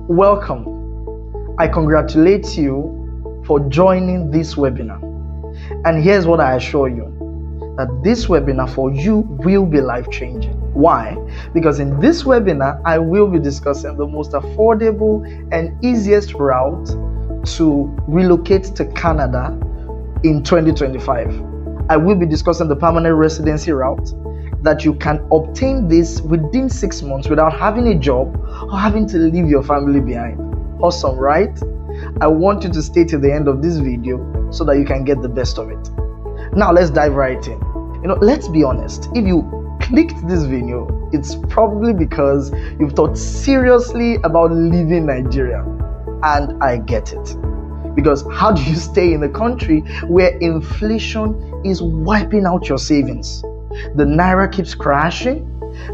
Welcome. I congratulate you for joining this webinar. And here's what I assure you, that this webinar for you will be life-changing. Why? Because in this webinar, I will be discussing the most affordable and easiest route to relocate to Canada in 2025. I will be discussing the permanent residency route, that you can obtain this within 6 months without having a job or having to leave your family behind. Awesome, right? I want you to stay to the end of this video so that you can get the best of it. Now let's dive right in. Let's be honest. If you clicked this video, it's probably because you've thought seriously about leaving Nigeria. And I get it. Because how do you stay in a country where inflation is wiping out your savings? The naira keeps crashing,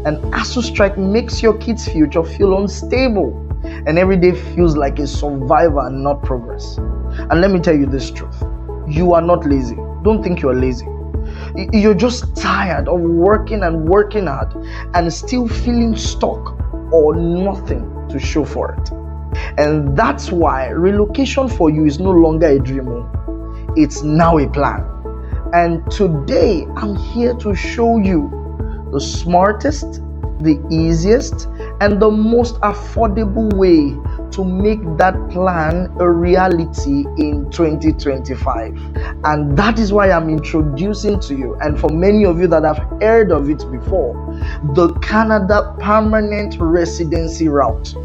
and ASU strike makes your kids' future feel unstable, and every day feels like a survival and not progress. And let me tell you this truth: you are not lazy. Don't think you are lazy. You're just tired of working and working hard and still feeling stuck or nothing to show for it. And that's why relocation for you is no longer a dream. It's now a plan. And today I'm here to show you the smartest, the easiest, and the most affordable way to make that plan a reality in 2025. And that is why I'm introducing to you, and for many of you that have heard of it before, the Canada Permanent Residency Route.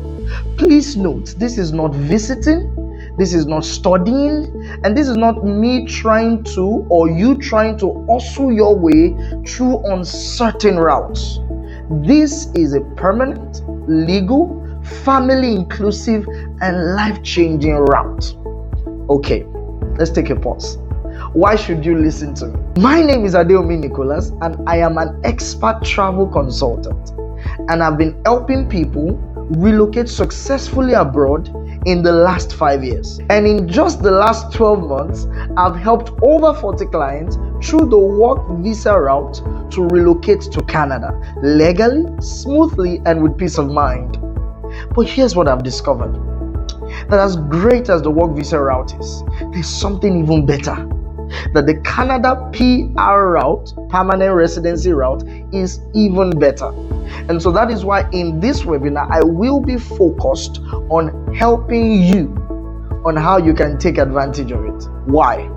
Please note, this is not visiting, this is not studying, and this is not me trying to or you trying to hustle your way through uncertain routes. This is a permanent, legal, family inclusive, and life-changing route. Okay, let's take a pause. Why should you listen to me? My name is Adeomi Nicholas, and I am an expert travel consultant, and I've been helping people relocate successfully abroad in the last 5 years. And in just the last 12 months, I've helped over 40 clients through the work visa route to relocate to Canada legally, smoothly, and with peace of mind. But here's what I've discovered: that as great as the work visa route is, there's something even better. That the Canada PR route, permanent residency route, is even better. And so that is why in this webinar, I will be focused on helping you on how you can take advantage of it. Why?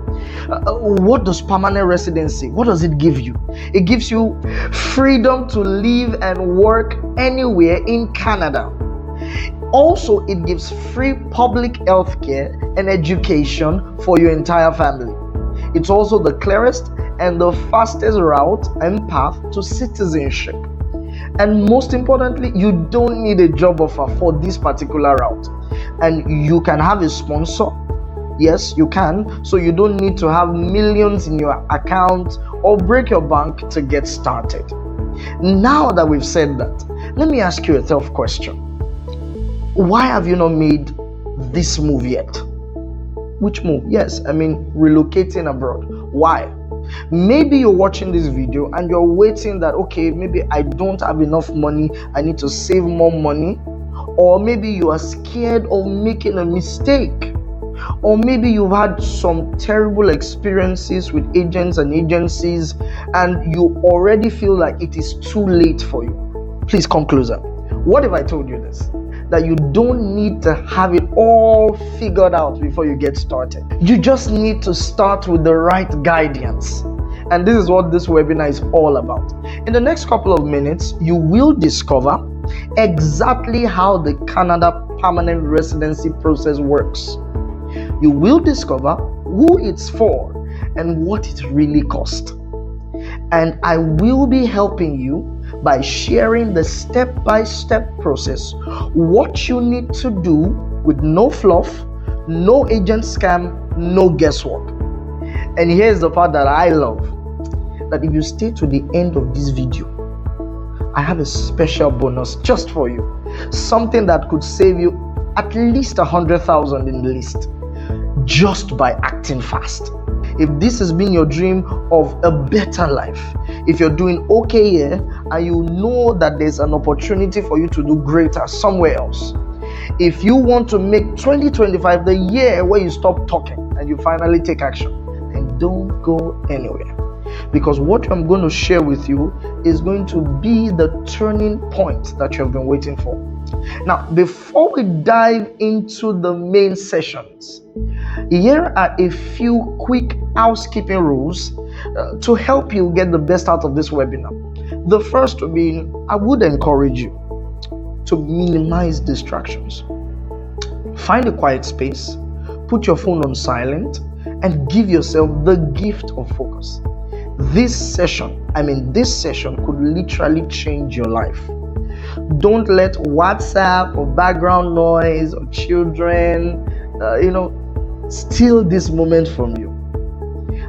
What does permanent residency, what does it give you? It gives you freedom to live and work anywhere in Canada. Also, it gives free public health care and education for your entire family. It's also the clearest and the fastest route and path to citizenship. And most importantly, you don't need a job offer for this particular route. And you can have a sponsor. Yes, you can. So you don't need to have millions in your account or break your bank to get started. Now that we've said that, let me ask you a tough question. Why have you not made this move yet? Which move? Yes, relocating abroad. Why? Maybe you're watching this video and you're waiting that, okay, maybe I don't have enough money, I need to save more money. Or maybe you are scared of making a mistake. Or maybe you've had some terrible experiences with agents and agencies and you already feel like it is too late for you. Please come closer. What if I told you this? That you don't need to have it all figured out before you get started. You just need to start with the right guidance. And this is what this webinar is all about. In the next couple of minutes, you will discover exactly how the Canada permanent residency process works. You will discover who it's for and what it really costs. And I will be helping you by sharing the step-by-step process, what you need to do with no fluff, no agent scam, no guesswork. And here's the part that I love, that if you stay to the end of this video, I have a special bonus just for you. Something that could save you at least 100,000 in the list, just by acting fast. If this has been your dream of a better life, if you're doing okay here and you know that there's an opportunity for you to do greater somewhere else, If you want to make 2025 the year where you stop talking and you finally take action, then don't go anywhere. Because what I'm going to share with you is going to be the turning point that you have been waiting for. Now, before we dive into the main sessions, here are a few quick housekeeping rules to help you get the best out of this webinar. The first would be, I would encourage you to minimize distractions. Find a quiet space, put your phone on silent, and give yourself the gift of focus. This session could literally change your life. Don't let WhatsApp or background noise or children, steal this moment from you.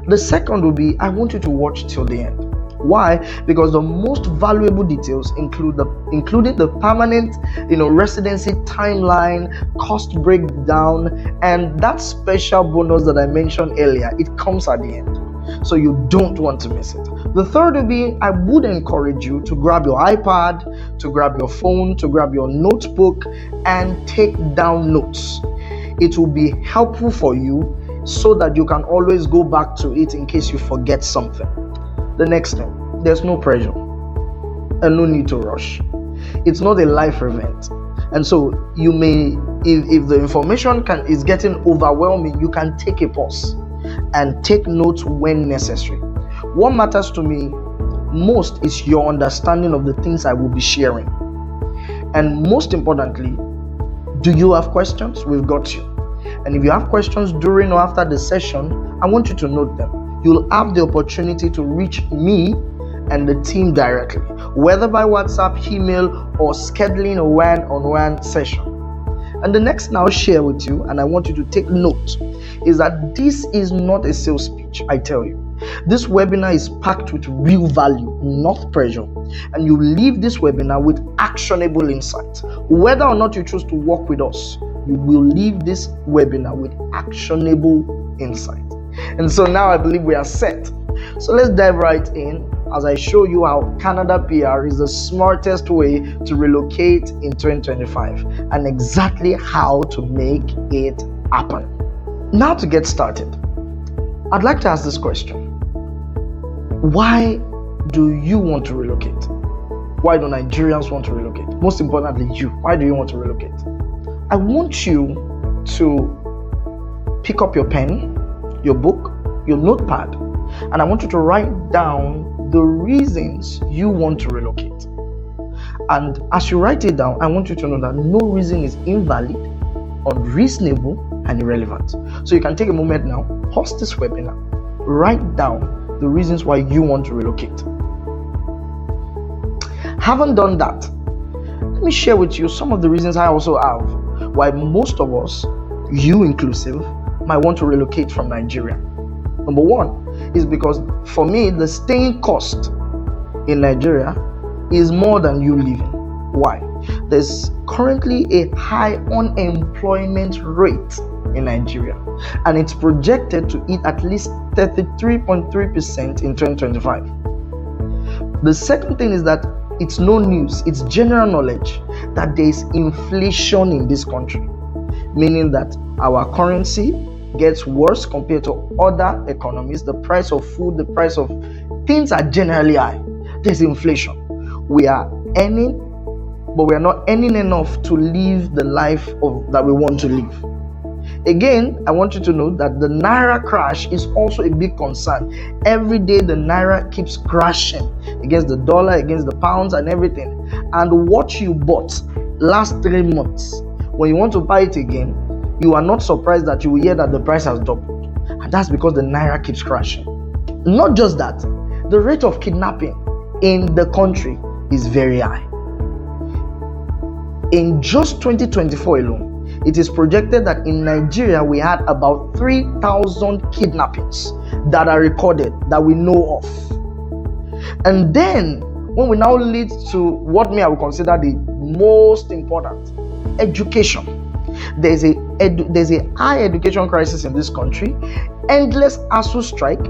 The second will be, I want you to watch till the end. Why? Because the most valuable details including the permanent, residency timeline, cost breakdown, and that special bonus that I mentioned earlier. It comes at the end, so you don't want to miss it. The third will be, I would encourage you to grab your iPad, to grab your phone, to grab your notebook, and take down notes. It will be helpful for you so that you can always go back to it in case you forget something. The next thing, there's no pressure and no need to rush. It's not a life event. And so you may, if the information is getting overwhelming, you can take a pause and take notes when necessary. What matters to me most is your understanding of the things I will be sharing. And most importantly, do you have questions? We've got you. And if you have questions during or after the session, I want you to note them. You'll have the opportunity to reach me and the team directly, whether by WhatsApp, email, or scheduling a one-on-one session. And the next thing I'll share with you, and I want you to take note, is that this is not a sales speech, I tell you. This webinar is packed with real value, not pressure. And you leave this webinar with actionable insights. Whether or not you choose to work with us, you will leave this webinar with actionable insight. And so now I believe we are set. So let's dive right in as I show you how Canada PR is the smartest way to relocate in 2025 and exactly how to make it happen. Now to get started, I'd like to ask this question. Why do you want to relocate? Why do Nigerians want to relocate? Most importantly, you. Why do you want to relocate? I want you to pick up your pen, your book, your notepad, and I want you to write down the reasons you want to relocate. And as you write it down, I want you to know that no reason is invalid, unreasonable, and irrelevant. So you can take a moment now, pause this webinar, write down the reasons why you want to relocate. Haven't done that, let me share with you some of the reasons I also have why most of us, you inclusive, might want to relocate from Nigeria. Number one is because for me, the staying cost in Nigeria is more than you living. Why? There's currently a high unemployment rate in Nigeria, and it's projected to hit at least 33.3% in 2025. The second thing is that it's no news, it's general knowledge that there is inflation in this country, meaning that our currency gets worse compared to other economies. The price of food, the price of things are generally high. There's inflation. We are earning, but we are not earning enough to live the life that we want to live. Again, I want you to know that the Naira crash is also a big concern. Every day the Naira keeps crashing against the dollar, against the pounds and everything. And what you bought last 3 months, when you want to buy it again, you are not surprised that you will hear that the price has doubled. And that's because the Naira keeps crashing. Not just that, the rate of kidnapping in the country is very high. In just 2024 alone, it is projected that in Nigeria we had about 3,000 kidnappings that are recorded that we know of. And then when we now lead to what I would consider the most important, education. There's a high education crisis in this country, endless ASU strike,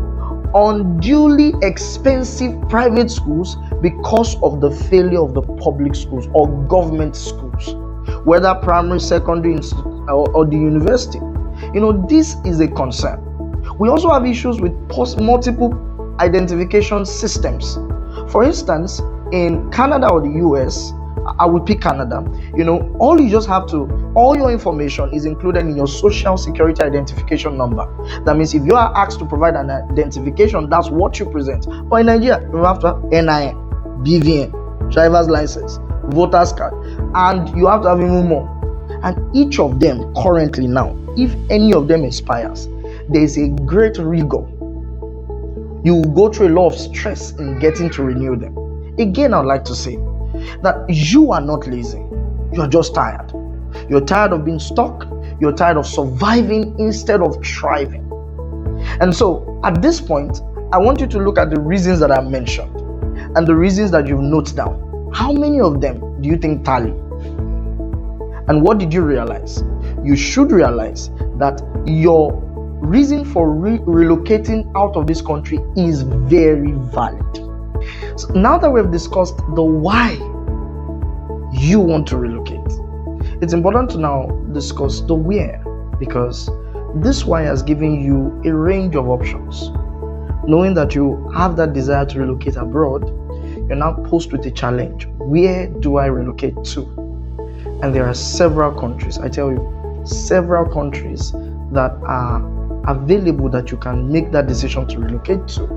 unduly expensive private schools because of the failure of the public schools or government schools. whether primary, secondary, or the university. This is a concern. We also have issues with multiple identification systems. For instance, in Canada or the US, I will pick Canada. All your information is included in your social security identification number. That means if you are asked to provide an identification, that's what you present. But in Nigeria, you have to have NIN, BVN, driver's license, voter's card, and you have to have even more. And each of them currently now, if any of them expires, there is a great rigor. You will go through a lot of stress in getting to renew them. Again, I would like to say that you are not lazy. You are just tired. You're tired of being stuck. You're tired of surviving instead of thriving. And so, at this point, I want you to look at the reasons that I mentioned and the reasons that you've noted down. How many of them do you think tally? And what did you realize? You should realize that your reason for relocating out of this country is very valid. So now that we've discussed the why you want to relocate, it's important to now discuss the where, because this why has given you a range of options. Knowing that you have that desire to relocate abroad, you're now posed with a challenge. Where do I relocate to? And there are several countries, I tell you, several countries that are available that you can make that decision to relocate to.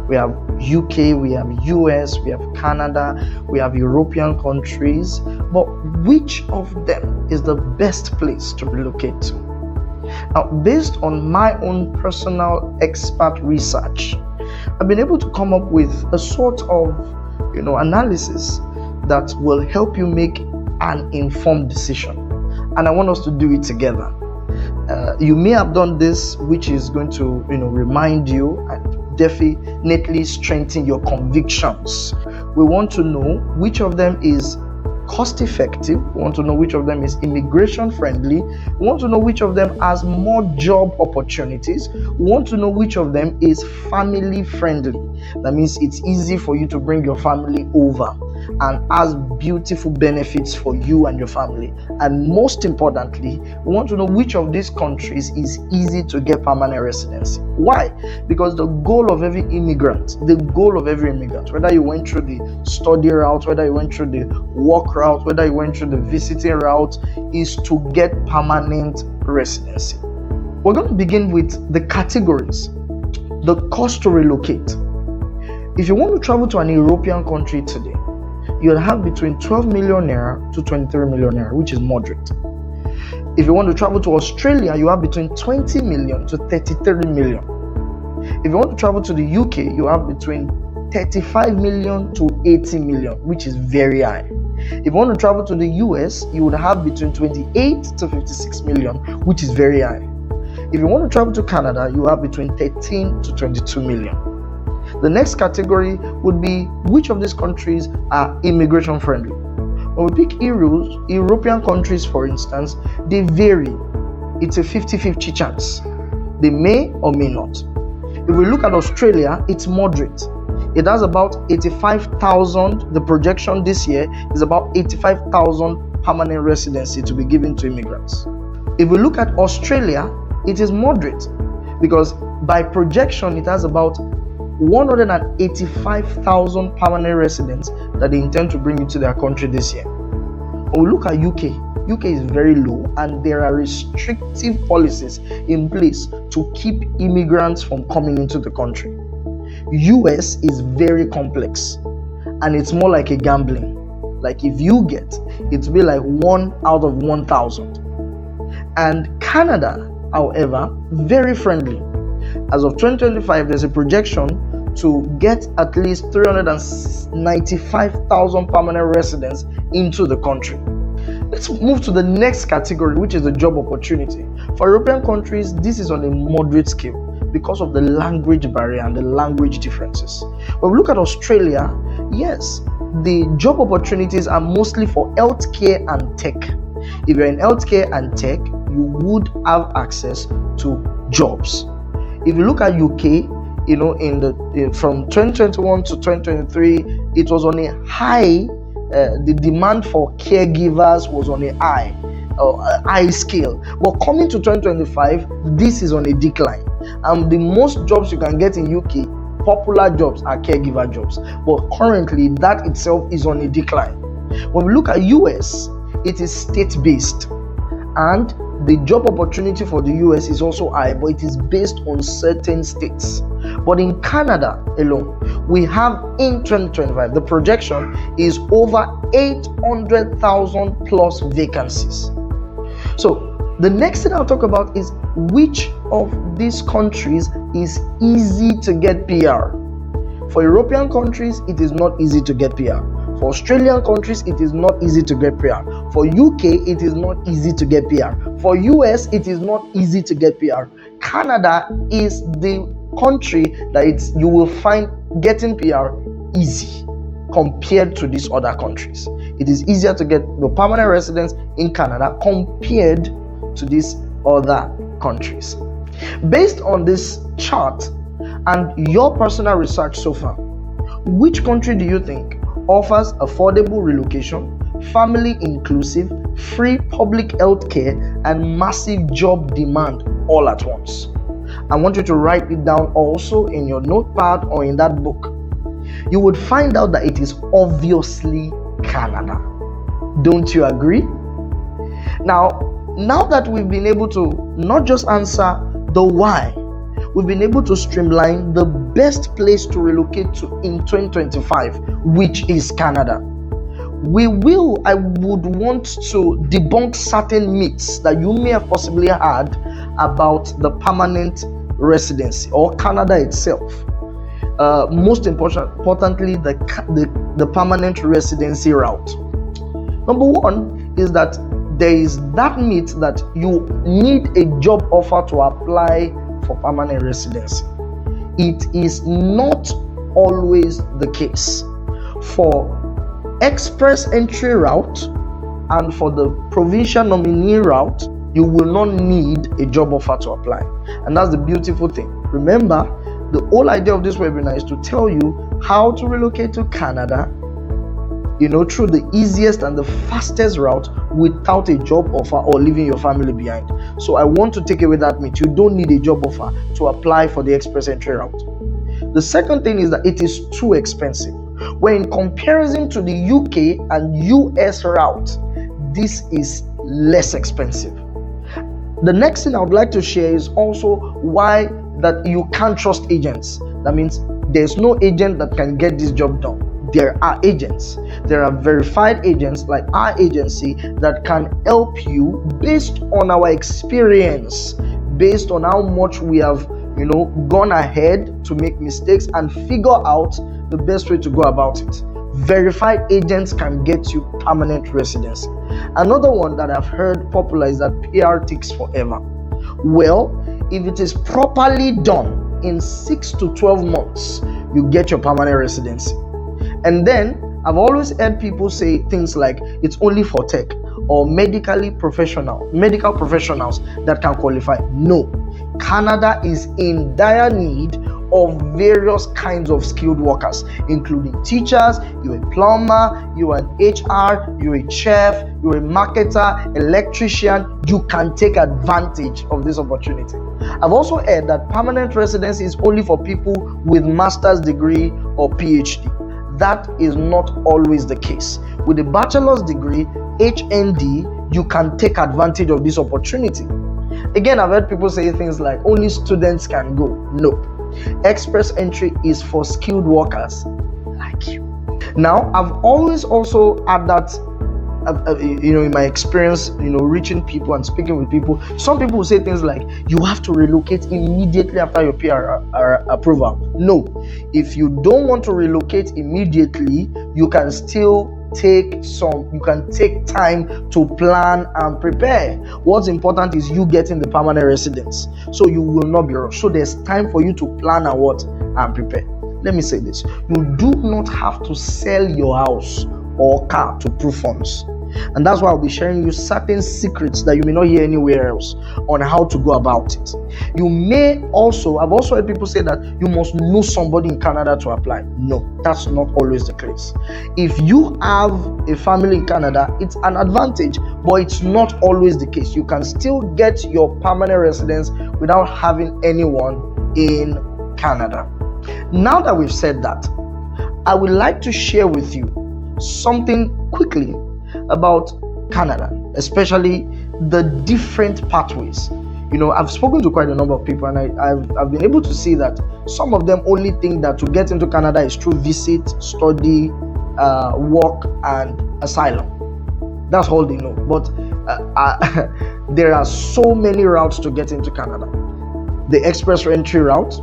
We have UK, we have US, we have Canada, we have European countries. But which of them is the best place to relocate to? Now, based on my own personal expert research, I've been able to come up with a sort of analysis that will help you make an informed decision. And I want us to do it together. You may have done this, which is going to remind you and definitely strengthen your convictions. We want to know which of them is cost effective. We want to know which of them is immigration friendly. We want to know which of them has more job opportunities. We want to know which of them is family friendly. That means it's easy for you to bring your family over and has beautiful benefits for you and your family. And most importantly, we want to know which of these countries is easy to get permanent residency. Why? Because the goal of every immigrant, whether you went through the study route, whether you went through the work route, whether you went through the visiting route, is to get permanent residency. We're going to begin with the categories. The cost to relocate. If you want to travel to an European country today, you'll have between 12 million naira to 23 million naira, which is moderate. If you want to travel to Australia, you have between 20 million to 33 million. If you want to travel to the UK, you have between 35 million to 80 million, which is very high. If you want to travel to the US, you would have between 28 to 56 million, which is very high. If you want to travel to Canada, you have between 13 to 22 million. The next category would be which of these countries are immigration friendly. When we pick European countries, for instance, they vary. It's a 50-50 chance. They may or may not. If we look at Australia, it's moderate. It has about 85,000. The projection this year is about 85,000 permanent residency to be given to immigrants. If we look at Australia, it is moderate because by projection, it has about 185,000 permanent residents that they intend to bring into their country this year. When we look at UK is very low, and there are restrictive policies in place to keep immigrants from coming into the country. US is very complex, and it's more like a gambling. Like if you get, it'll be like 1 out of 1,000. And Canada, however, very friendly. As of 2025, there's a projection to get at least 395,000 permanent residents into the country. Let's move to the next category, which is the job opportunity. For European countries, this is on a moderate scale because of the language barrier and the language differences. When we look at Australia, yes, the job opportunities are mostly for healthcare and tech. If you're in healthcare and tech, you would have access to jobs. If you look at UK, from 2021 to 2023, it was on a high the demand for caregivers was on a high scale. But coming to 2025, this is on a decline. The most jobs you can get in UK, popular jobs, are caregiver jobs. But currently, that itself is on a decline. When we look at US, it is state-based, and the job opportunity for the US is also high, but it is based on certain states. But in Canada alone, we have in 2025, the projection is over 800,000 plus vacancies. So the next thing I'll talk about is which of these countries is easy to get PR. For European countries, it is not easy to get PR. For Australian countries, it is not easy to get PR. For UK, it is not easy to get PR. For US, it is not easy to get PR. Canada is the country that you will find getting PR easy compared to these other countries. It is easier to get the permanent residence in Canada compared to these other countries. Based on this chart and your personal research so far, which country do you think offers affordable relocation, family inclusive, free public health care, and massive job demand all at once? I want you to write it down also in your notepad or in that book. You would find out that it is obviously Canada. Don't you agree? Now that we've been able to not just answer the why, we've been able to streamline the best place to relocate to in 2025, which is Canada. I would want to debunk certain myths that you may have possibly heard about the permanent residency or Canada itself. Most importantly, the permanent residency route. Number one is that there is that myth that you need a job offer to apply for permanent residency. It is not always the case. For express entry route and for the provincial nominee route, you will not need a job offer to apply. And that's the beautiful thing. Remember, the whole idea of this webinar is to tell you how to relocate to Canada, through the easiest and the fastest route without a job offer or leaving your family behind. So I want to take away that myth. You don't need a job offer to apply for the express entry route. The second thing is that it is too expensive. When in comparison to the UK and US route, this is less expensive. The next thing I would like to share is also why that you can't trust agents. That means there's no agent that can get this job done. There are agents. There are verified agents like our agency that can help you based on our experience, based on how much we have, gone ahead to make mistakes and figure out the best way to go about it. Verified agents can get you permanent residency. Another one that I've heard popular is that PR takes forever. Well, if it is properly done in 6 to 12 months, you get your permanent residency. And then I've always heard people say things like it's only for tech or medical professionals that can qualify. No, Canada is in dire need of various kinds of skilled workers, including teachers. You're a plumber, you're an HR, you're a chef, you're a marketer, electrician. You can take advantage of this opportunity. I've also heard that permanent residency is only for people with master's degree or PhD. That is not always the case. With a bachelor's degree, HND, you can take advantage of this opportunity. Again, I've heard people say things like only students can go. No. Express entry is for skilled workers like you. Now, I've always also had that, in my experience, reaching people and speaking with people. Some people will say things like, you have to relocate immediately after your PR approval. No. If you don't want to relocate immediately, you can still take time to plan and prepare. What's important is you getting the permanent residence, so you will not be rushed. So there's time for you to plan and prepare. Let me say this: you do not have to sell your house or car to prove funds. And that's why I'll be sharing you certain secrets that you may not hear anywhere else on how to go about it. You may also, I've also heard people say that you must know somebody in Canada to apply. No, that's not always the case. If you have a family in Canada, it's an advantage, but it's not always the case. You can still get your permanent residence without having anyone in Canada. Now that we've said that, I would like to share with you something quickly about Canada, especially the different pathways. I've spoken to quite a number of people, and I've been able to see that some of them only think that to get into Canada is through visit, study, work, and asylum. That's all they know. But there are so many routes to get into Canada. The express entry route,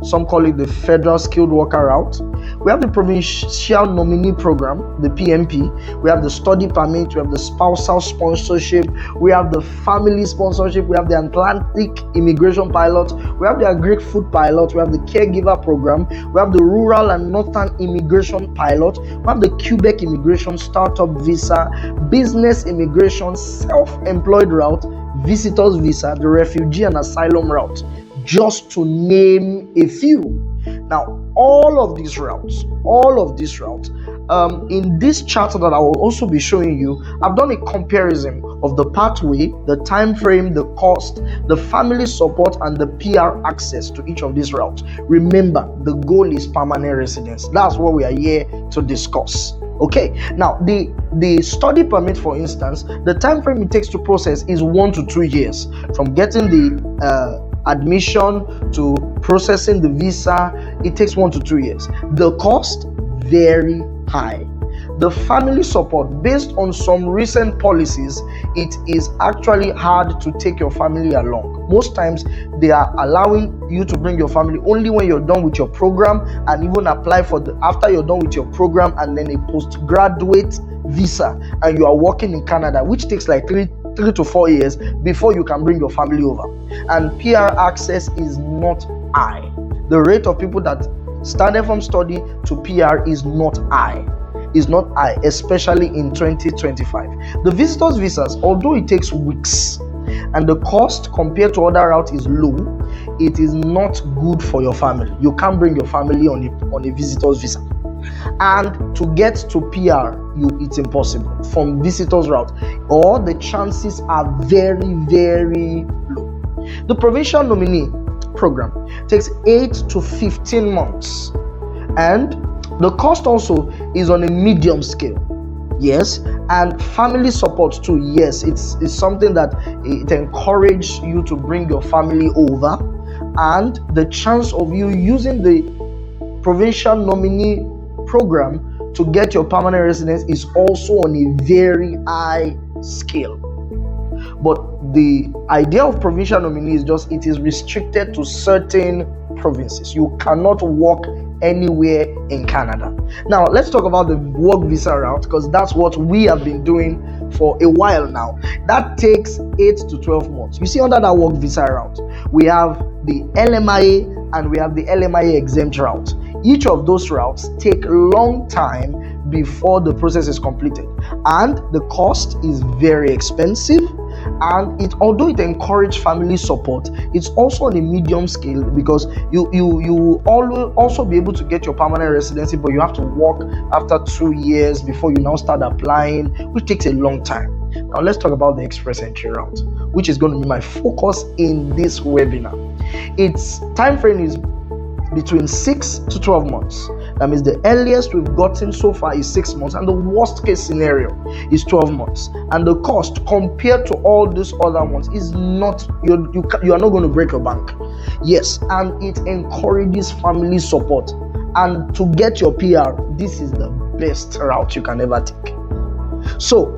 some call it the federal skilled worker route. We have the provincial nominee program, the PNP. We have the study permit. We have the spousal sponsorship. We have the family sponsorship. We have the Atlantic immigration pilot. We have the agri-food pilot. We have the caregiver program. We have the rural and northern immigration pilot. We have the Quebec immigration startup visa, business immigration, self-employed route, visitors visa, the refugee and asylum route, just to name a few. Now, all of these routes, in this chart that I will also be showing you, I've done a comparison of the pathway, the time frame, the cost, the family support, and the PR access to each of these routes. Remember, the goal is permanent residence. That's what we are here to discuss. Okay, now the study permit, for instance, the time frame it takes to process is 1 to 2 years, from getting the admission to processing the visa. It takes 1 to 2 years. The cost, very high. The family support, based on some recent policies, it is actually hard to take your family along. Most times they are allowing you to bring your family only when you're done with your program, and even apply for after you're done with your program, and then a postgraduate visa, and you are working in Canada, which takes like 3 to 4 years before you can bring your family over. And PR access is not high. The rate of people that started from study to PR is not high, especially in 2025. The visitors visas, although it takes weeks and the cost compared to other routes is low, it is not good for your family. You can't bring your family on a visitors visa. And to get to PR, it's impossible from visitors route, or the chances are very, very low. The provincial nominee program takes 8 to 15 months, and the cost also is on a medium scale. Yes, and family support too. Yes, it's something that it encourages you to bring your family over, and the chance of you using the provincial nominee program to get your permanent residence is also on a very high scale. But the idea of provincial nominee is just it is restricted to certain provinces. You cannot work anywhere in Canada. Now let's talk about the work visa route, because that's what we have been doing for a while now. That takes 8 to 12 months. You see, under that work visa route, we have the LMIA and we have the LMIA exempt route. Each of those routes take a long time before the process is completed, and the cost is very expensive. And although it encourages family support, it's also on a medium scale, because you will also be able to get your permanent residency, but you have to work after 2 years before you now start applying, which takes a long time. Now let's talk about the express entry route, which is going to be my focus in this webinar. Its time frame is between 6 to 12 months. That means the earliest we've gotten so far is 6 months, and the worst case scenario is 12 months. And the cost compared to all these other ones is not, you are not going to break your bank. Yes, and it encourages family support. And to get your PR, this is the best route you can ever take. So,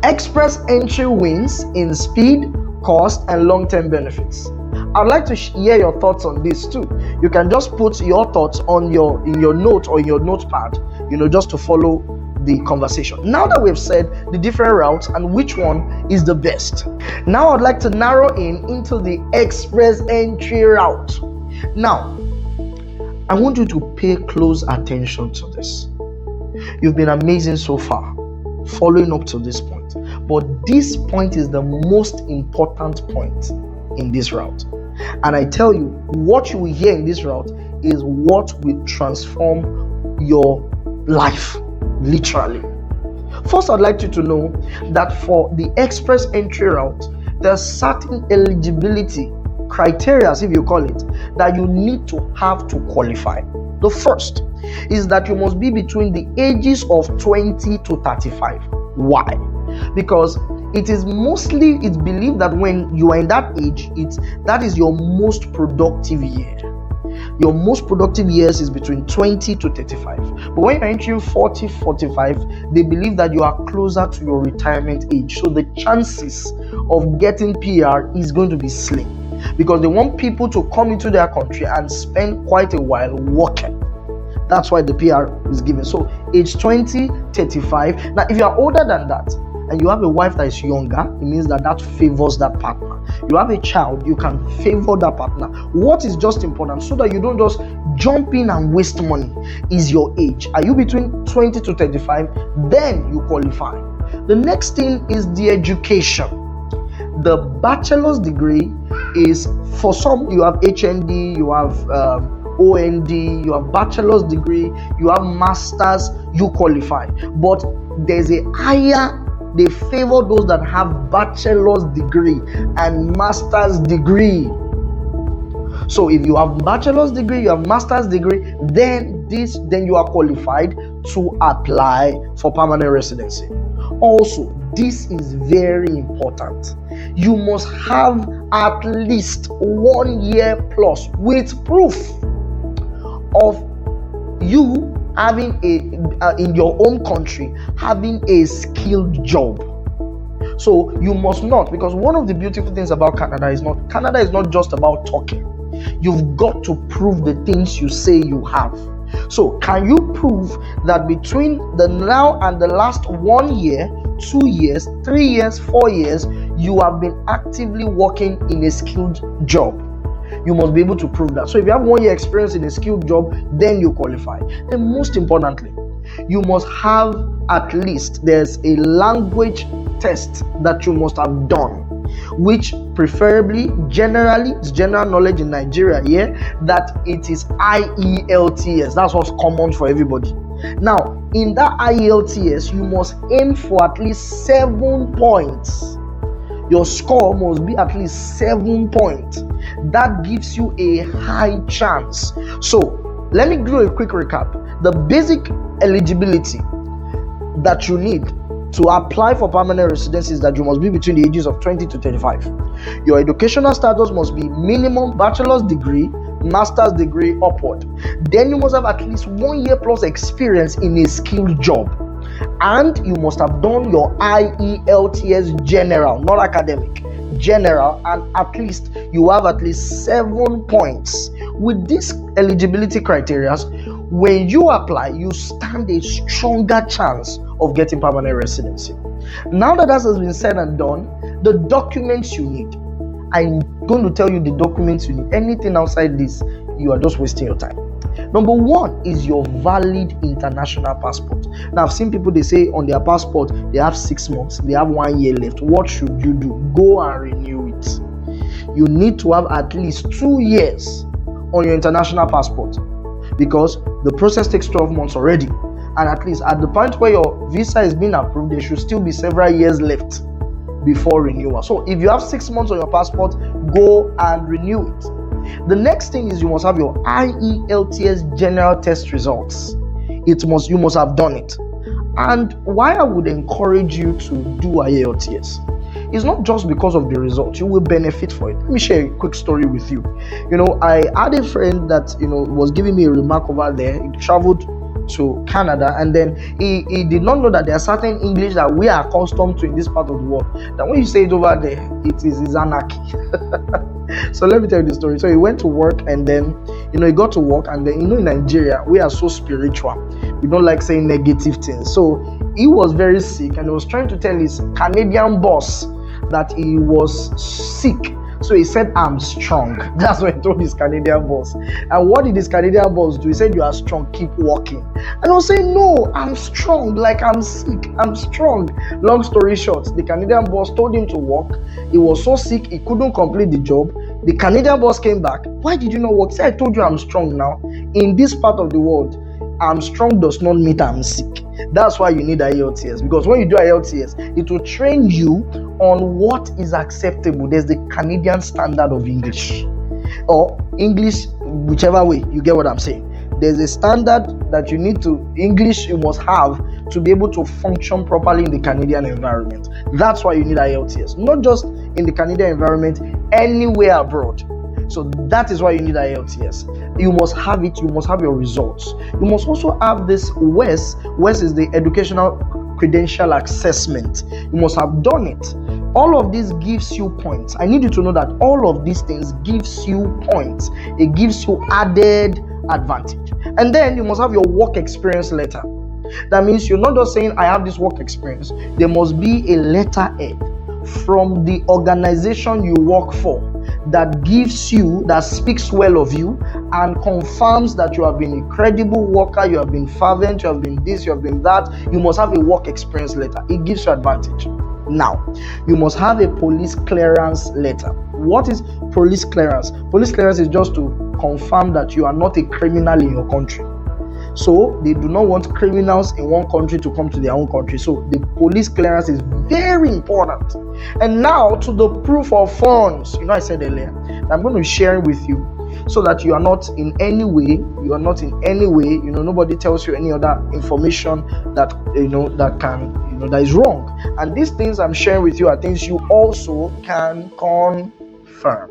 express entry wins in speed, cost, and long-term benefits. I'd like to hear your thoughts on this too. You can just put your thoughts in your note or in your notepad, just to follow the conversation. Now that we've said the different routes and which one is the best, now I'd like to narrow into the express entry route. Now, I want you to pay close attention to this. You've been amazing so far following up to this point. But this point is the most important point in this route. And I tell you, what you will hear in this route is what will transform your life, literally. First, I'd like you to know that for the express entry route, there's certain eligibility criteria, if you call it, that you need to have to qualify. The first is that you must be between the ages of 20 to 35. Why? Because it's believed that when you are in that age, that is your most productive year. Your most productive years is between 20 to 35. But when you're entering 40, 45, they believe that you are closer to your retirement age. So the chances of getting PR is going to be slim, because they want people to come into their country and spend quite a while working. That's why the PR is given. So age 20, 35. Now, if you are older than that and you have a wife that is younger, it means that favors that partner. You have a child, you can favor that partner. What is just important, so that you don't just jump in and waste money, is your age. Are you between 20 to 35? Then you qualify. The next thing is the education. The bachelor's degree is, for some, you have HND, you have OND, you have bachelor's degree, you have master's, you qualify. But there's a higher, they favor those that have bachelor's degree and master's degree. So if you have bachelor's degree, you have master's degree, then you are qualified to apply for permanent residency. Also, this is very important. You must have at least 1 year plus with proof of you having in your own country, having a skilled job. So you must not, because one of the beautiful things about Canada is not just about talking. You've got to prove the things you say you have. So can you prove that between the now and the last 1 year, 2 years, 3 years, 4 years, you have been actively working in a skilled job? You must be able to prove that. So if you have 1 year experience in a skilled job, then you qualify. And most importantly, you must have at least, there's a language test that you must have done, which preferably, generally, it's general knowledge in Nigeria here, that it is IELTS. That's what's common for everybody. Now, in that IELTS, you must aim for at least 7 points. Your score must be at least 7 points. That gives you a high chance. So, let me do a quick recap. The basic eligibility that you need to apply for permanent residency is that you must be between the ages of 20 to 35. Your educational status must be minimum bachelor's degree, master's degree upward. Then you must have at least 1 year plus experience in a skilled job. And you must have done your IELTS general, not academic, general, and at least you have at least 7 points. With these eligibility criteria, when you apply, you stand a stronger chance of getting permanent residency. Now that has been said and done, the documents you need. I'm going to tell you the documents you need. Anything outside this, you are just wasting your time. Number one is your valid international passport. Now, I've seen people, they say on their passport, they have 6 months, they have 1 year left. What should you do? Go and renew it. You need to have at least 2 years on your international passport, because the process takes 12 months already. And at least at the point where your visa is being approved, there should still be several years left before renewal. So if you have 6 months on your passport, go and renew it. The next thing is you must have your IELTS general test results. You must have done it. And why I would encourage you to do IELTS is not just because of the results. You will benefit for it. Let me share a quick story with you. I had a friend that was giving me a remark over there. He traveled to Canada, and then he did not know that there are certain English that we are accustomed to in this part of the world, that when you say it over there, it is anarchy. So let me tell you the story. So he went to work, and then he got to work, and then in Nigeria we are so spiritual, we don't like saying negative things. So he was very sick, and he was trying to tell his Canadian boss that he was sick. So he said, I'm strong. That's what he told his Canadian boss. And what did his Canadian boss do? He said, you are strong, keep walking. And I was saying, no, I'm strong, like I'm sick, I'm strong. Long story short, the Canadian boss told him to walk. He was so sick, he couldn't complete the job. The Canadian boss came back. Why did you not walk? He said, I told you I'm strong now. In this part of the world, I'm strong does not mean I'm sick. That's why you need IELTS, because when you do IELTS, it will train you on what is acceptable. There's the Canadian standard of English, or English, whichever way, you get what I'm saying. There's a standard that you need to, English you must have to be able to function properly in the Canadian environment. That's why you need IELTS, not just in the Canadian environment, anywhere abroad. So that is why you need IELTS. You must have it. You must have your results. You must also have this WES. WES is the Educational Credential Assessment. You must have done it. All of this gives you points. I need you to know that all of these things gives you points. It gives you added advantage. And then you must have your work experience letter. That means you're not just saying I have this work experience. There must be a letterhead from the organization you work for that gives you, that speaks well of you and confirms that you have been a credible worker, you have been fervent, you have been this, you have been that. You must have a work experience letter. It gives you advantage. Now, you must have a police clearance letter. What is police clearance? Police clearance is just to confirm that you are not a criminal in your country. So they do not want criminals in one country to come to their own country. So the police clearance is very important. And now to the proof of funds. I said earlier, I'm going to share with you so that you are not in any way, nobody tells you any other information that, that is wrong. And these things I'm sharing with you are things you also can confirm.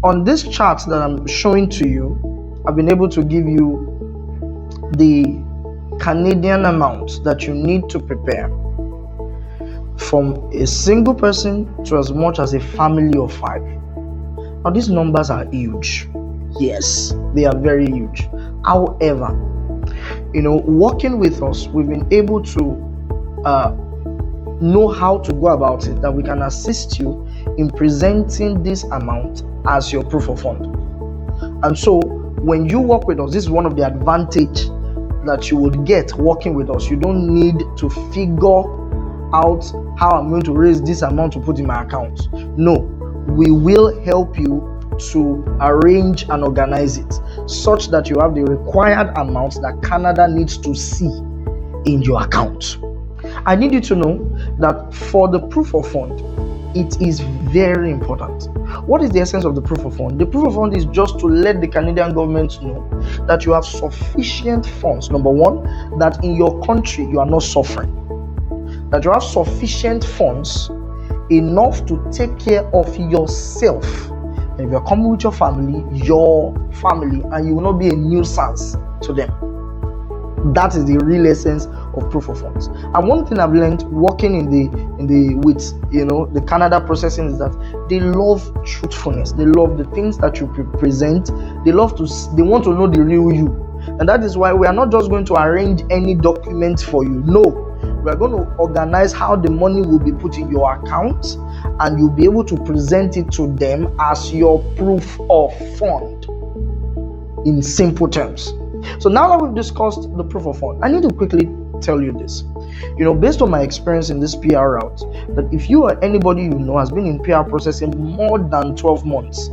On this chart that I'm showing to you, I've been able to give you the Canadian amount that you need to prepare from a single person to as much as a family of 5. Now these numbers are huge. Yes, they are very huge. However, working with us, we've been able to know how to go about it, that we can assist you in presenting this amount as your proof of fund. And so when you work with us, this is one of the advantage that you would get working with us. You don't need to figure out how I'm going to raise this amount to put in my account. No, we will help you to arrange and organize it such that you have the required amount that Canada needs to see in your account. I need you to know that for the proof of fund, it is very important. What is the essence of the proof of fund? The proof of fund is just to let the Canadian government know that you have sufficient funds. Number one, that in your country you are not suffering. That you have sufficient funds enough to take care of yourself. And if you're coming with your family, and you will not be a nuisance to them. That is the real essence of proof of funds. And one thing I've learned working with the Canada processing is that they love truthfulness. They love the things that you present. They want to know the real you. And that is why we are not just going to arrange any document for you. No, we are going to organize how the money will be put in your account, and you'll be able to present it to them as your proof of fund in simple terms. So now that we've discussed the proof of fund, I need to quickly tell you this. Based on my experience in this PR route, that if you or anybody you know has been in PR processing more than 12 months,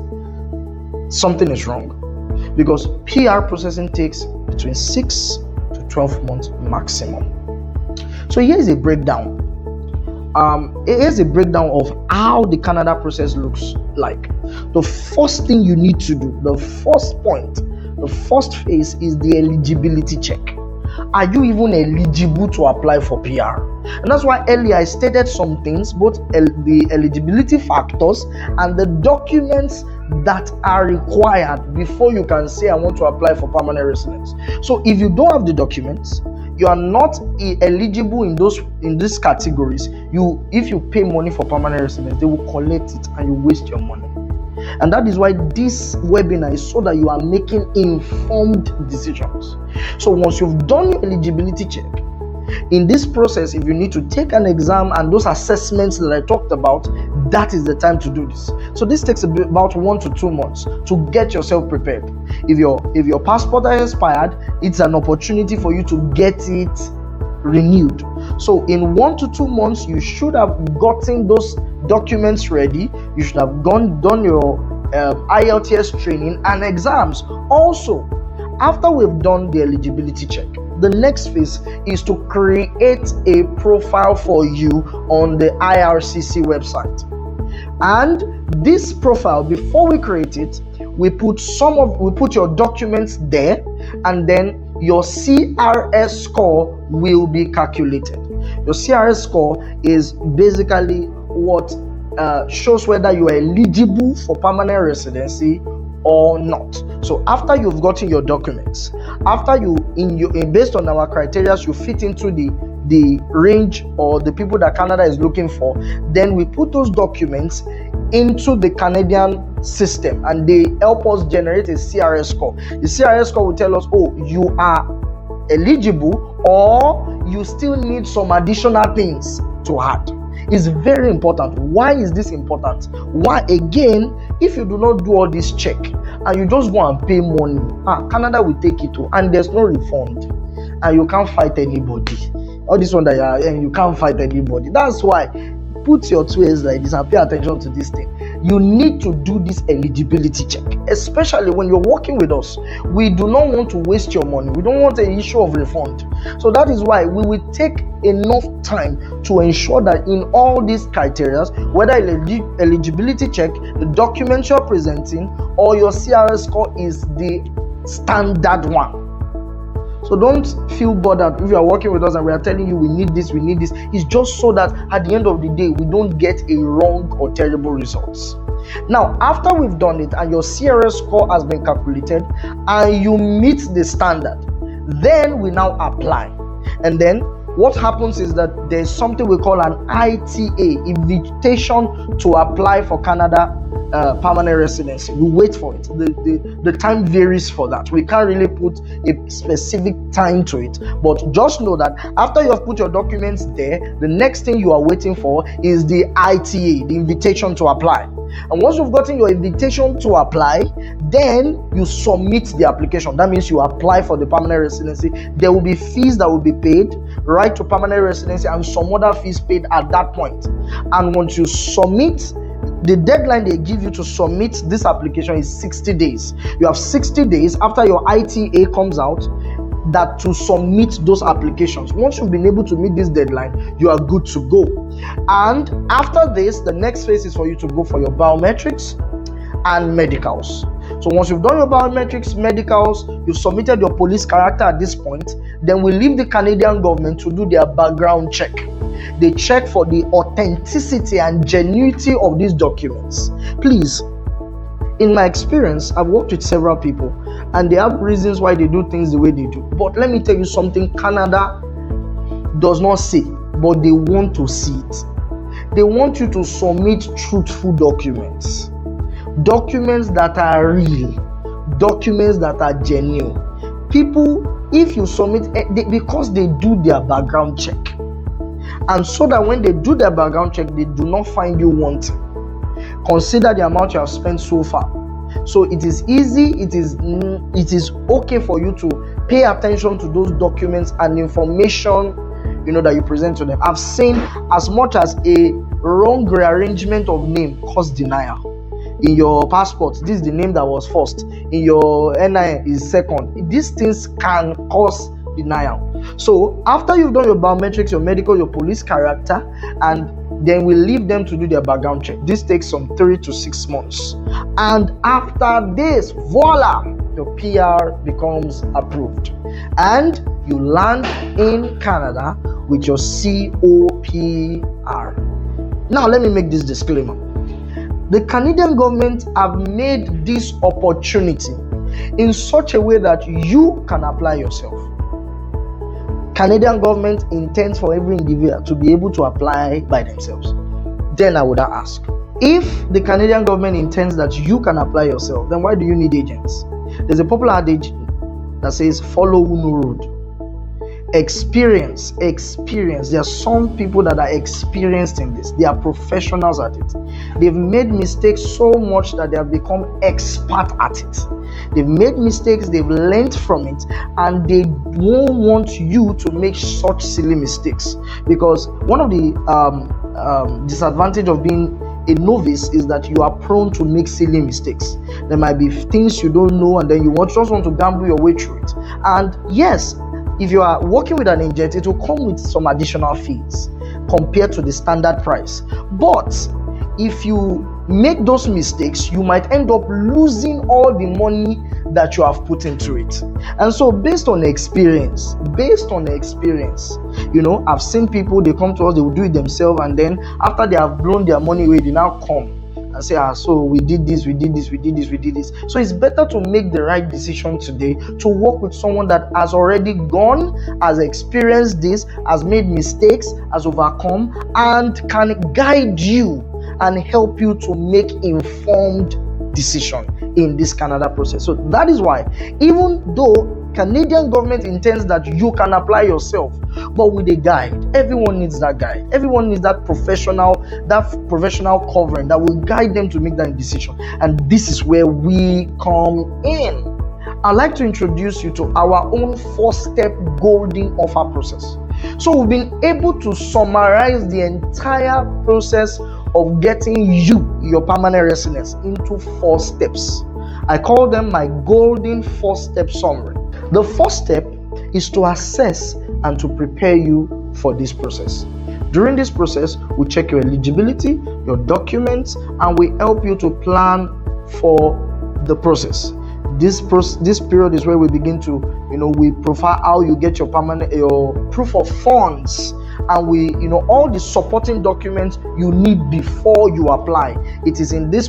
something is wrong. Because PR processing takes between 6 to 12 months maximum. So here's a breakdown. Here's a breakdown of how the Canada process looks like. The first thing you need to do, the first point, the first phase is the eligibility check. Are you even eligible to apply for PR? And that's why earlier I stated some things, both the eligibility factors and the documents that are required before you can say I want to apply for permanent residence. So if you don't have the documents, you are not eligible in these categories. If you pay money for permanent residence, they will collect it and you waste your money. And that is why this webinar is so that you are making informed decisions. So once you've done your eligibility check, in this process, if you need to take an exam and those assessments that I talked about, that is the time to do this. So this takes about 1 to 2 months to get yourself prepared. If your passport has expired, it's an opportunity for you to get it renewed. So in 1 to 2 months, you should have gotten those documents ready. You should have done your IELTS training and exams. Also, after we've done the eligibility check, the next phase is to create a profile for you on the IRCC website. And this profile, before we create it, we put your documents there, and then your CRS score will be calculated. Your CRS score is basically what shows whether you are eligible for permanent residency or not. So after you've gotten your documents, after based on our criteria, you fit into the range or the people that Canada is looking for, then we put those documents into the Canadian system, and they help us generate a CRS score. The CRS score will tell us, oh, you are eligible, or you still need some additional things to add. It's very important. Why is this important? Why? Again, if you do not do all this check and you just go and pay money, Canada will take it too, and there's no refund, and you can't fight anybody. All this one that you can't fight anybody. That's why put your 2 ears like this and pay attention to this thing. You need to do this eligibility check, especially when you're working with us. We do not want to waste your money. We don't want an issue of refund. So that is why we will take enough time to ensure that in all these criteria, whether eligibility check, the documents you're presenting, or your CRS score is the standard one. So don't feel bothered if you are working with us and we are telling you we need this. It's just so that at the end of the day, we don't get a wrong or terrible results. Now, after we've done it and your CRS score has been calculated and you meet the standard, then we now apply. And then what happens is that there's something we call an ITA, invitation to apply for Canada permanent residency. We wait for it. The time varies for that. We can't really put a specific time to it, but just know that after you have put your documents there, the next thing you are waiting for is the ITA, the invitation to apply. And once you've gotten your invitation to apply, then you submit the application. That means you apply for the permanent residency. There will be fees that will be paid, right to permanent residency, and some other fees paid at that point. And once you submit, the deadline they give you to submit this application is 60 days. You have 60 days after your ITA comes out that to submit those applications. Once you've been able to meet this deadline, you are good to go. And after this, the next phase is for you to go for your biometrics and medicals. So once you've done your biometrics, medicals, you've submitted your police character at this point, then we leave the Canadian government to do their background check. They check for the authenticity and genuinity of these documents. Please, in my experience, I've worked with several people and they have reasons why they do things the way they do. But let me tell you something Canada does not say, but they want to see it. They want you to submit truthful documents. Documents that are real. Documents that are genuine. People, if you submit, because they do their background check. And so that when they do their background check, they do not find you wanting. Consider the amount you have spent so far. So it is easy, it is okay for you to pay attention to those documents and information that you present to them. I've seen as much as a wrong rearrangement of name cause denial. In your passport, this is the name that was first. In your NI is second. These things can cause denial. So after you've done your biometrics, your medical, your police character, and then we leave them to do their background check. This takes some 3 to 6 months. And after this, voila, your PR becomes approved. And you land in Canada with your COPR. Now let me make this disclaimer. The Canadian government have made this opportunity in such a way that you can apply yourself. Canadian government intends for every individual to be able to apply by themselves. Then I would ask, if the Canadian government intends that you can apply yourself, then why do you need agents? There's a popular adage that says, follow who know road. Experience. There are some people that are experienced in this. They are professionals at it. They've made mistakes so much that they have become expert at it. They've made mistakes, they've learned from it, and they won't want you to make such silly mistakes. Because one of the disadvantage of being a novice is that you are prone to make silly mistakes. There might be things you don't know, and then you just want to gamble your way through it. And yes, if you are working with an agent, it will come with some additional fees compared to the standard price. But if you make those mistakes, you might end up losing all the money that you have put into it. And so based on experience, I've seen people, they come to us, they will do it themselves, and then after they have blown their money away, they now come and say, so we did this. So it's better to make the right decision today, to work with someone that has already gone, has experienced this, has made mistakes, has overcome, and can guide you and help you to make informed decision in this Canada process. So that is why, even though Canadian government intends that you can apply yourself, but with a guide. Everyone needs that guide. Everyone needs that professional covering that will guide them to make that decision. And this is where we come in. I'd like to introduce you to our own 4-step golden offer process. So we've been able to summarize the entire process of getting your permanent residence into 4 steps. I call them my golden 4-step summary. The first step is to assess and to prepare you for this process. During this process, we check your eligibility, your documents, and we help you to plan for the process. This period is where we begin to, we profile how you get your proof of funds, and we, all the supporting documents you need before you apply. It is in this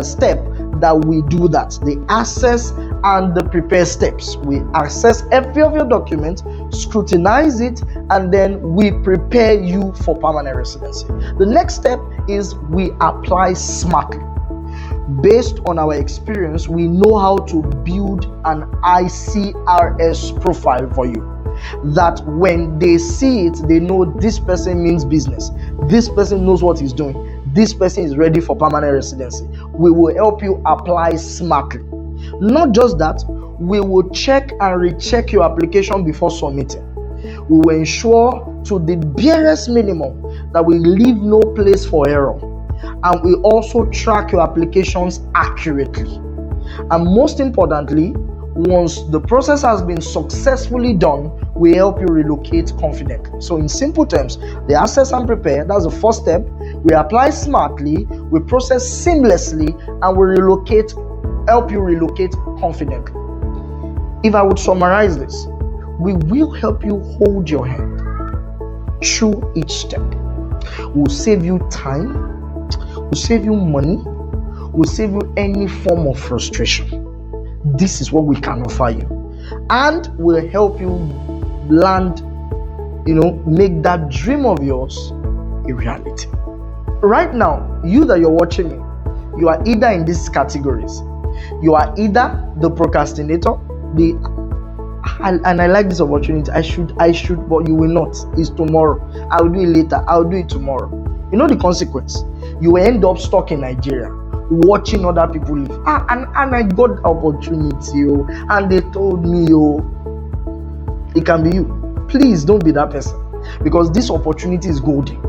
step that we do that, the assess and the prepare steps. We assess every of your documents, scrutinize it, and then we prepare you for permanent residency. The next step is we apply smartly. Based on our experience, we know how to build an ICRS profile for you, that when they see it, they know this person means business, this person knows what he's doing, this person is ready for permanent residency. We will help you apply smartly. Not just that, we will check and recheck your application before submitting. We will ensure to the barest minimum that we leave no place for error. And we also track your applications accurately. And most importantly, once the process has been successfully done, we help you relocate confidently. So in simple terms, the assess and prepare, that's the first step. We apply smartly, we process seamlessly, and we help you relocate confidently. If I would summarize this, we will help you hold your hand through each step. We'll save you time, we'll save you money, we'll save you any form of frustration. This is what we can offer you, and we'll help you land, make that dream of yours a reality. Right now, you that you're watching me, you are either in these categories. You are either the procrastinator, and I like this opportunity. I should, but you will not. It's tomorrow. I'll do it later. I'll do it tomorrow. You know the consequence. You will end up stuck in Nigeria, watching other people live. And I got opportunity, and they told me, it can be you. Please don't be that person, because this opportunity is golden.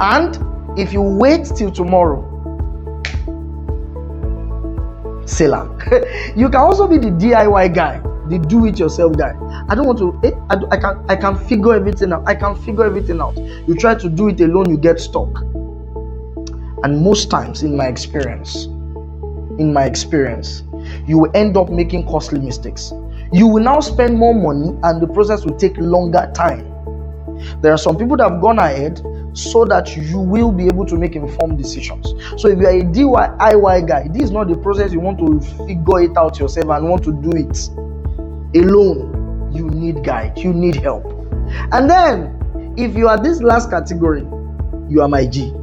And if you wait till tomorrow, Sailor. You can also be the DIY guy, the do-it-yourself guy. I don't want to. I can figure everything out. You try to do it alone, you get stuck. And most times, in my experience, you will end up making costly mistakes. You will now spend more money, and the process will take longer time. There are some people that have gone ahead so that you will be able to make informed decisions. So if you are a DIY guy, this is not the process you want to figure it out yourself and want to do it alone. You need guide, you need help. And then, if you are this last category, you are my G,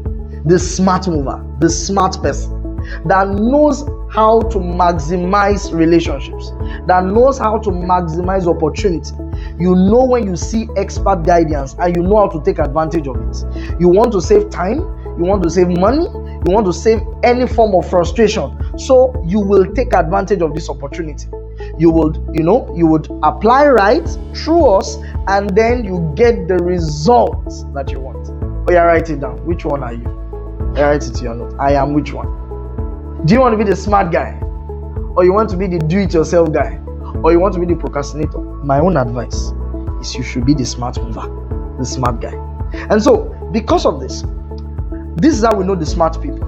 the smart mover, the smart person that knows how to maximize relationships, that knows how to maximize opportunity. You know when you see expert guidance, and you know how to take advantage of it. You want to save time, you want to save money, you want to save any form of frustration. So you will take advantage of this opportunity. You would apply right through us, and then you get the results that you want. Oh yeah, write it down. Which one are you? Write it to your note. I am which one? Do you want to be the smart guy? Or you want to be the do-it-yourself guy? Or you want to be the procrastinator? My own advice is you should be the smart mover, the smart guy. And so, because of this is how we know the smart people.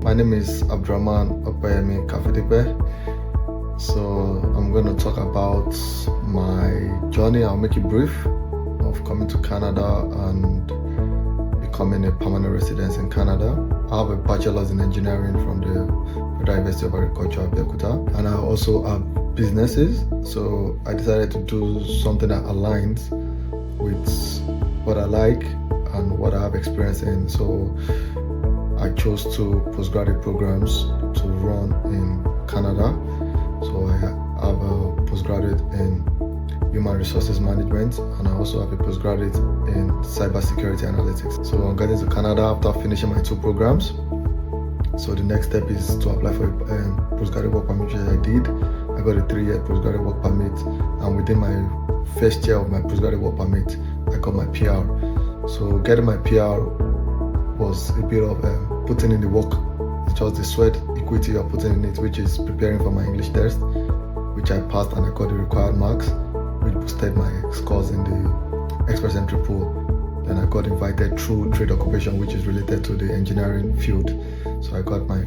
My name is Abdurrahman Opeyemi Kafedipe. So I'm going to talk about my journey. I'll make it brief, of coming to Canada and becoming a permanent resident in Canada. I have a bachelor's in engineering from the Federal University of Agriculture, Abeokuta, and I also have businesses. So I decided to do something that aligns with what I like and what I have experience in. So I chose two postgraduate programs to run in Canada. So I have a postgraduate in human resources management, and I also have a postgraduate in cybersecurity analytics. So I'm getting to Canada after finishing my two programs. So the next step is to apply for a postgraduate work permit, which I did. I got a 3-year postgraduate work permit, and within my first year of my postgraduate work permit, I got my PR. So getting my PR was a bit of putting in the work. It's just the sweat equity you're putting in it, which is preparing for my English test, which I passed and I got the required marks, which boosted my scores in the express entry pool. Then I got invited through trade occupation, which is related to the engineering field. So I got my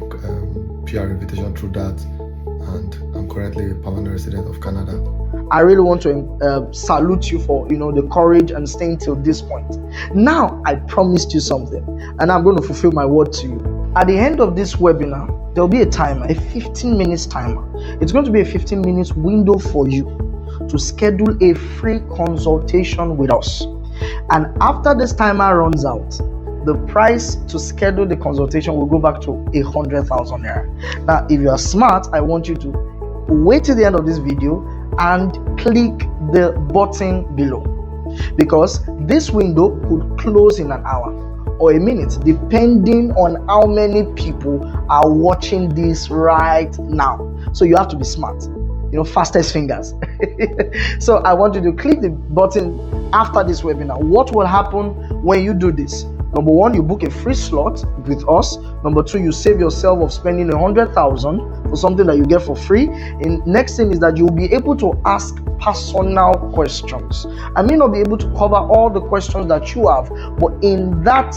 PR invitation through that, and I'm currently a permanent resident of Canada. I really want to salute you for the courage and staying till this point. Now I promised you something, and I'm going to fulfill my word to you. At the end of this webinar, there'll be a timer, a 15 minutes timer. It's going to be a 15 minutes window for you to schedule a free consultation with us. And after this timer runs out, the price to schedule the consultation will go back to 100,000 naira. Now, if you are smart, I want you to wait till the end of this video and click the button below, because this window could close in an hour or a minute, depending on how many people are watching this right now. So you have to be smart, fastest fingers. So I want you to click the button after this webinar. What will happen when you do this? Number one, you book a free slot with us. Number two, you save yourself of spending 100,000 for something that you get for free. And next thing is that you'll be able to ask personal questions. I may not be able to cover all the questions that you have, but in that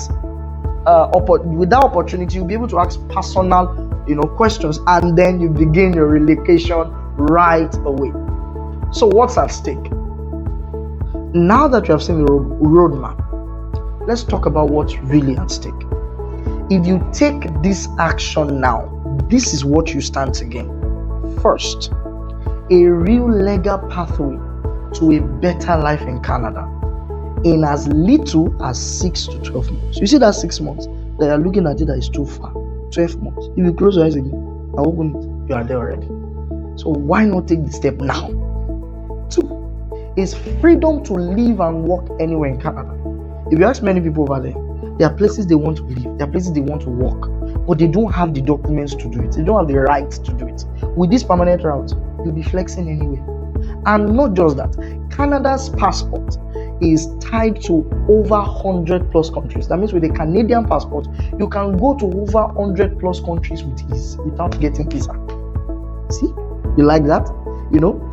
with that opportunity, you'll be able to ask personal, questions, and then you begin your relocation right away. So what's at stake? Now that you have seen the roadmap, let's talk about what's really at stake. If you take this action now, this is what you stand to gain. First, a real legal pathway to a better life in Canada in as little as 6 to 12 months. You see that 6 months that you're looking at it that is too far. 12 months. If you close your eyes again and open it, you are there already. So why not take the step now? 2 is freedom to live and work anywhere in Canada. If you ask many people over there are places they want to live, there are places they want to work, but they don't have the documents to do it. They don't have the right to do it. With this permanent route, you'll be flexing anywhere. And not just that, Canada's passport is tied to over 100 plus countries. That means with a Canadian passport, you can go to over 100 plus countries with ease without getting visa. See, you like that?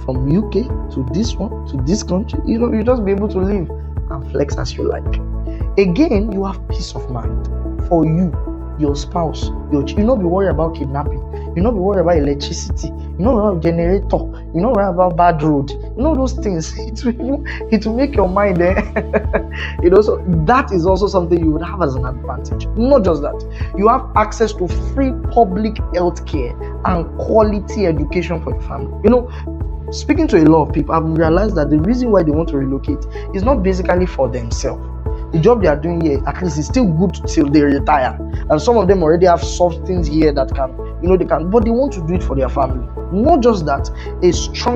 From UK to this one, to this country, you just be able to live and flex as you like. Again, you have peace of mind for you, your spouse, you not be worried about kidnapping, you not be worried about electricity, you not worried about generator, you not worried about bad road, those things. It will make your mind so that is also something you would have as an advantage. Not just that, you have access to free public health care and quality education for your family. Speaking to a lot of people, I've realized that the reason why they want to relocate is not basically for themselves. The job they are doing here, at least, is still good till they retire. And some of them already have soft things here that can, but they want to do it for their family. Not just that,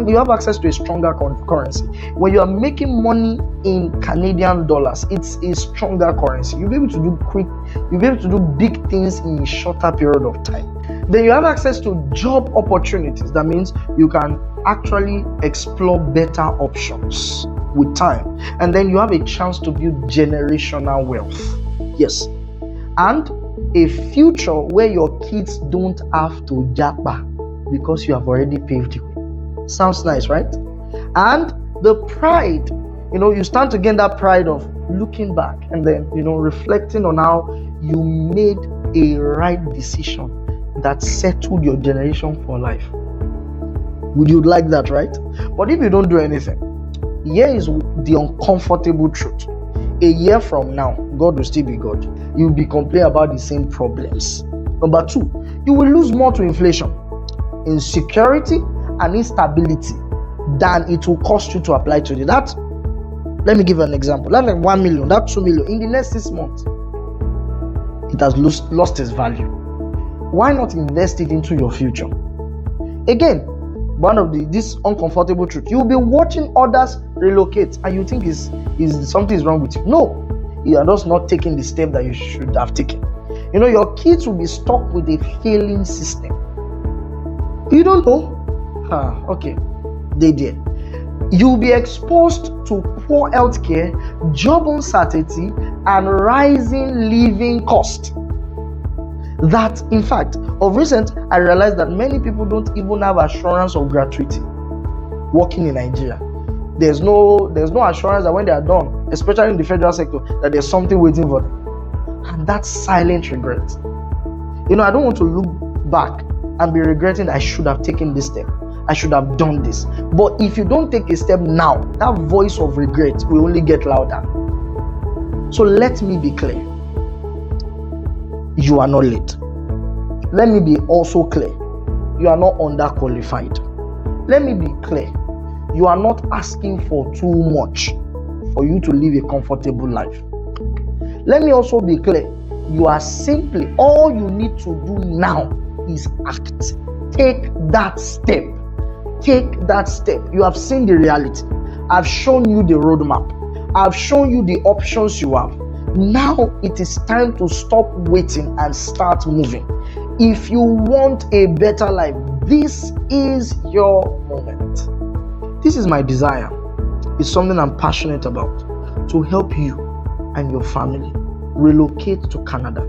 you have access to a stronger currency. When you are making money in Canadian dollars, it's a stronger currency. You'll be able to do big things in a shorter period of time. Then you have access to job opportunities. That means you can actually explore better options with time. And then you have a chance to build generational wealth. Yes. And a future where your kids don't have to japa because you have already paved the way. Sounds nice, right? And the pride, you stand to gain that pride of looking back and then, reflecting on how you made a right decision that settled your generation for life. Would you like that, right? But if you don't do anything, here is the uncomfortable truth. A year from now, God will still be God. You'll be complaining about the same problems. Number 2, you will lose more to inflation, insecurity, and instability than it will cost you to apply to that. Let me give an example. That's like 1 million, that's 2 million. In the next 6 months, it has lost its value. Why not invest it into your future? Again, one of this uncomfortable truth, you'll be watching others relocate and you think is something is wrong with you. No, you are just not taking the step that you should have taken. Your kids will be stuck with a failing system. You don't know? Okay, they did. You'll be exposed to poor healthcare, job uncertainty, and rising living cost. That, in fact, of recent, I realized that many people don't even have assurance of gratuity working in Nigeria. There's no assurance that when they are done, especially in the federal sector, that there's something waiting for them. And that's silent regret. I don't want to look back and be regretting that I should have taken this step. I should have done this. But if you don't take a step now, that voice of regret will only get louder. So let me be clear. You are not late. Let me be also clear. You are not underqualified. Let me be clear. You are not asking for too much for you to live a comfortable life. Let me also be clear. You are simply, all you need to do now is act. Take that step. Take that step. You have seen the reality. I've shown you the roadmap. I've shown you the options you have. Now it is time to stop waiting and start moving. If you want a better life, this is your moment. This is my desire. It's something I'm passionate about, to help you and your family relocate to Canada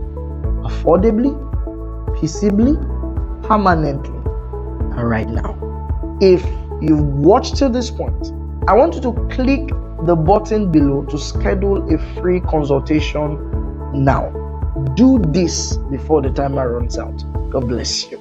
affordably, peaceably, permanently, and right now. If you've watched till this point, I want you to click the button below to schedule a free consultation now. Do this before the timer runs out. God bless you.